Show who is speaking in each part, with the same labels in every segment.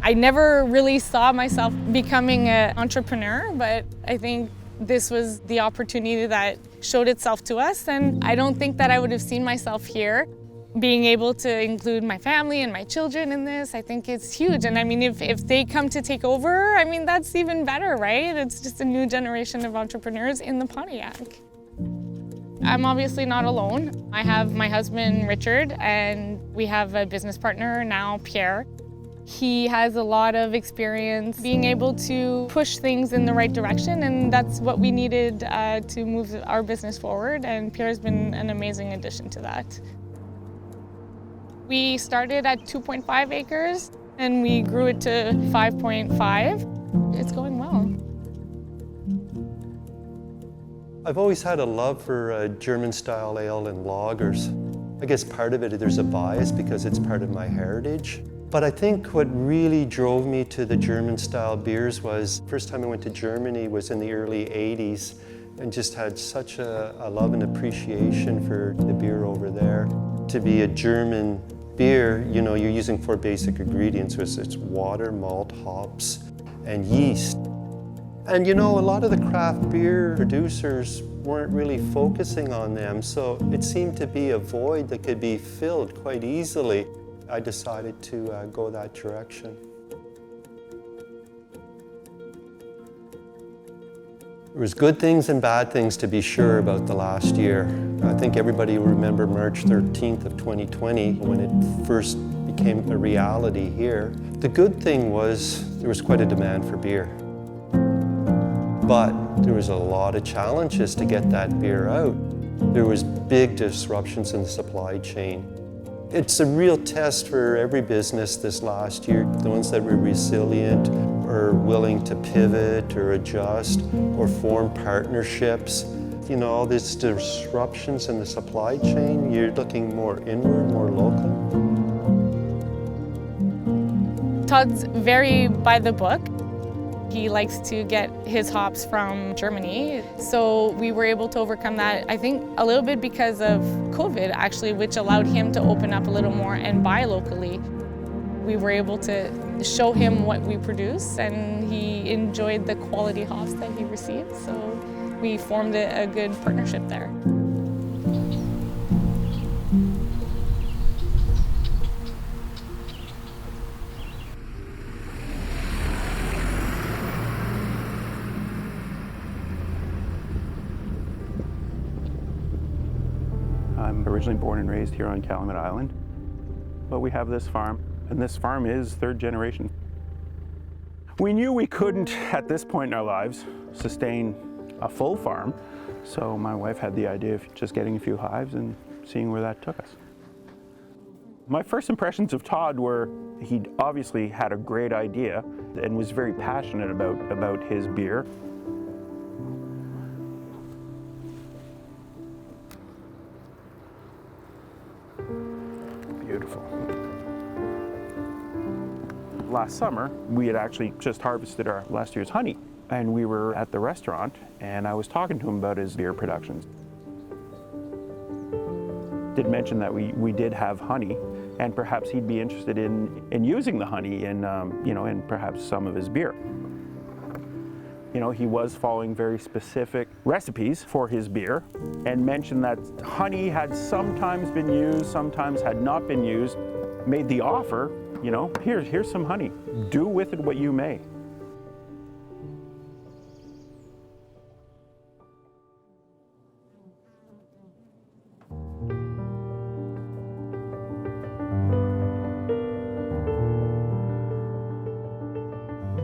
Speaker 1: I never really saw myself becoming an entrepreneur, but I think this was the opportunity that showed itself to us, and I don't think that I would have seen myself here. Being able to include my family and my children in this, I think it's huge. And I mean, if they come to take over, I mean, that's even better, right? It's just a new generation of entrepreneurs in the Pontiac. I'm obviously not alone. I have my husband, Richard, and we have a business partner now, Pierre. He has a lot of experience being able to push things in the right direction, and that's what we needed to move our business forward, and Pierre's been an amazing addition to that. We started at 2.5 acres, and we grew it to 5.5. It's going well.
Speaker 2: I've always had a love for German-style ale and lagers. I guess part of it, there's a bias because it's part of my heritage. But I think what really drove me to the German-style beers was, first time I went to Germany was in the early 80s, and just had such a love and appreciation for the beer over there. To be a German beer, you know, you're using 4 basic ingredients. It's water, malt, hops, and yeast. And you know, a lot of the craft beer producers weren't really focusing on them, so it seemed to be a void that could be filled quite easily. I decided to go that direction. There was good things and bad things to be sure about the last year. I think everybody will remember March 13th of 2020 when it first became a reality here. The good thing was there was quite a demand for beer. But there was a lot of challenges to get that beer out. There was big disruptions in the supply chain. It's a real test for every business this last year. The ones that were resilient or willing to pivot or adjust or form partnerships. You know, all these disruptions in the supply chain, you're looking more inward, more local.
Speaker 1: Todd's very by the book. He likes to get his hops from Germany, so we were able to overcome that, I think, a little bit because of COVID, actually, which allowed him to open up a little more and buy locally. We were able to show him what we produce, and he enjoyed the quality hops that he received, so we formed a good partnership there.
Speaker 3: I'm originally born and raised here on Calumet Island, but we have this farm, and this farm is 3rd generation. We knew we couldn't, at this point in our lives, sustain a full farm, so my wife had the idea of just getting a few hives and seeing where that took us. My first impressions of Todd were he'd obviously had a great idea and was very passionate about his beer. Beautiful. Last summer, we had actually just harvested our last year's honey, and we were at the restaurant, and I was talking to him about his beer productions. Did mention that we did have honey, and perhaps he'd be interested in using the honey in, you know, in perhaps some of his beer. You know, he was following very specific recipes for his beer and mentioned that honey had sometimes been used, sometimes had not been used, made the offer, you know, here's some honey. Do with it what you may.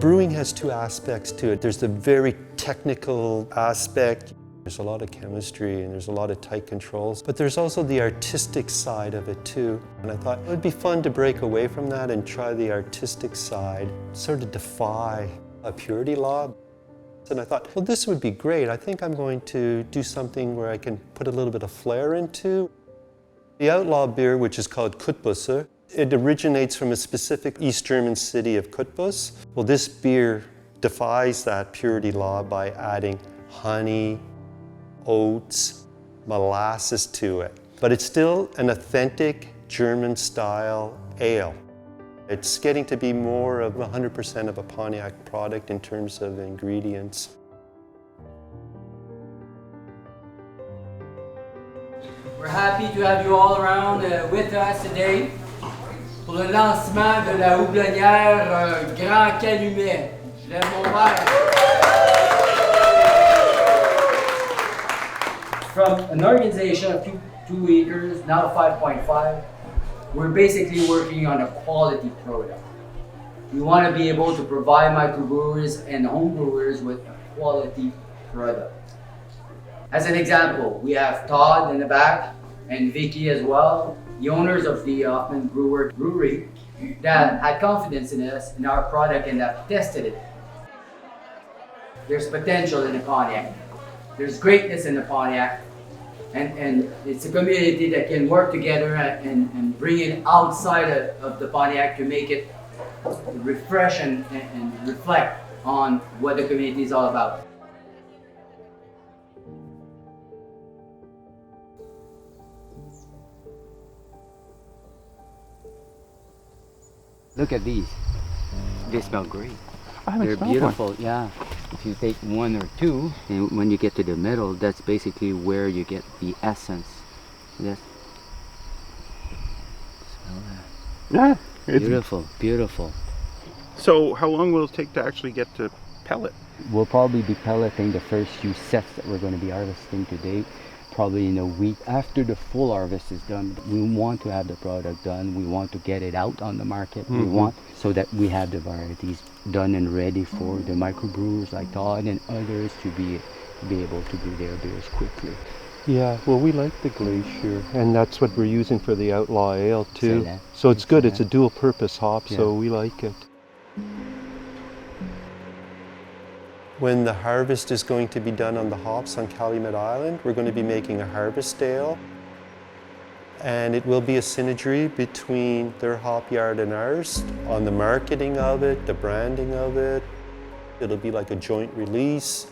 Speaker 2: Brewing has 2 aspects to it. There's the very technical aspect. There's a lot of chemistry and there's a lot of tight controls, but there's also the artistic side of it too. And I thought it would be fun to break away from that and try the artistic side, sort of defy a purity law. And I thought, well, this would be great. I think I'm going to do something where I can put a little bit of flair into. The outlaw beer, which is called Cottbusser, it originates from a specific East German city of Cottbus. Well, this beer defies that purity law by adding honey, oats, molasses to it. But it's still an authentic German-style ale. It's getting to be more of 100% of a Pontiac product in terms of ingredients.
Speaker 4: We're happy to have you all around with us today pour le lancement de la houblonnière Grand Calumet. Je lève mon verre. From an organization of 2 acres, now 5.5, we're basically working on a quality product. We want to be able to provide microbrewers and home brewers with a quality product. As an example, we have Todd in the back and Vicky as well, the owners of the Hoffman Brewer Brewery that had confidence in us, in our product, and have tested it. There's potential in the Pontiac. There's greatness in the Pontiac. And it's a community that can work together and bring it outside of the Pontiac to make it refresh and reflect on what the community is all about.
Speaker 5: Look at these. They smell great.
Speaker 3: They're
Speaker 5: beautiful, yeah. If you take one or two, and when you get to the middle, that's basically where you get the essence. This. Smell that.
Speaker 3: Yeah.
Speaker 5: Beautiful, beautiful.
Speaker 3: So how long will it take to actually get to pellet?
Speaker 5: We'll probably be pelleting the first few sets that we're going to be harvesting today, probably in a week. After the full harvest is done, we want to have the product done. We want to get it out on the market. We want so that we have the varieties done and ready for the microbrewers like Todd and others to be able to brew their beers quickly.
Speaker 2: Yeah, well, we like the Glacier, and that's what we're using for the Outlaw Ale too.
Speaker 5: Excellent.
Speaker 2: So it's good. It's a dual-purpose hop, so
Speaker 5: Yeah.
Speaker 2: we like it. When the harvest is going to be done on the hops on Calumet Island, we're going to be making a harvest ale. And it will be a synergy between their hop yard and ours on the marketing of it, the branding of it. It'll be like a joint release.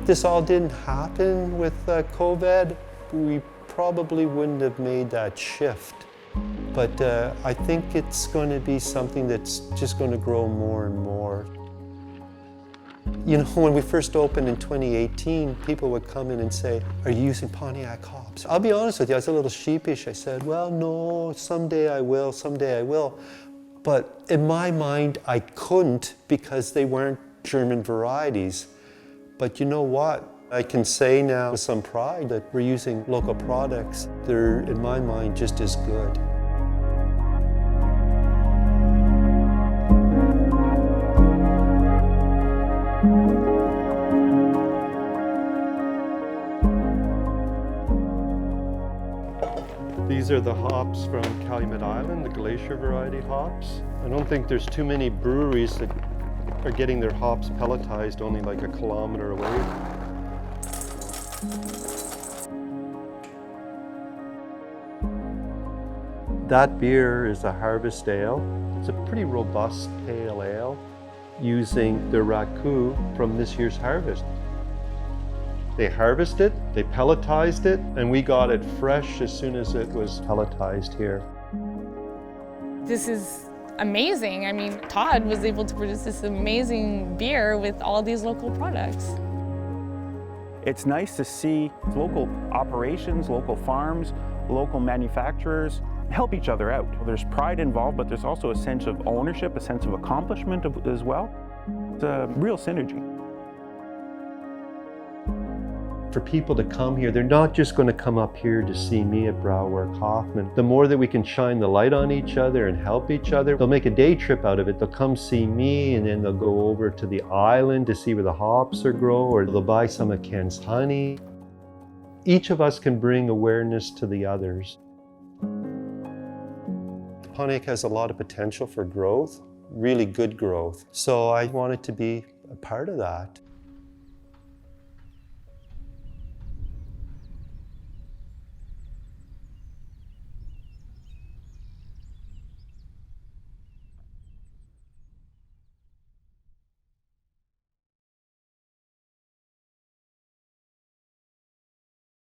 Speaker 2: This all didn't happen with COVID, we probably wouldn't have made that shift. But I think it's going to be something that's just going to grow more and more. You know, when we first opened in 2018, people would come in and say, "Are you using Pontiac hops?" I'll be honest with you, I was a little sheepish. I said, "Well, no, someday I will, someday I will." But in my mind, I couldn't because they weren't German varieties. But you know what? I can say now with some pride that we're using local products. They're, in my mind, just as good. These are the hops from Calumet Island, the Glacier variety hops. I don't think there's too many breweries that are getting their hops pelletized only like a kilometer away. That beer is a harvest ale. It's a pretty robust pale ale using the raku from this year's harvest. They harvested, they pelletized it, and we got it fresh as soon as it was pelletized here.
Speaker 1: This is amazing. I mean, Todd was able to produce this amazing beer with all these local products.
Speaker 3: It's nice to see local operations, local farms, local manufacturers help each other out. There's pride involved, but there's also a sense of ownership, a sense of accomplishment as well. It's a real synergy.
Speaker 2: For people to come here, they're not just going to come up here to see me at Brauwerk Hoffman. The more that we can shine the light on each other and help each other, they'll make a day trip out of it. They'll come see me and then they'll go over to the island to see where the hops are grown, or they'll buy some of Ken's honey. Each of us can bring awareness to the others. Pontiac has a lot of potential for growth, really good growth. So I wanted to be a part of that.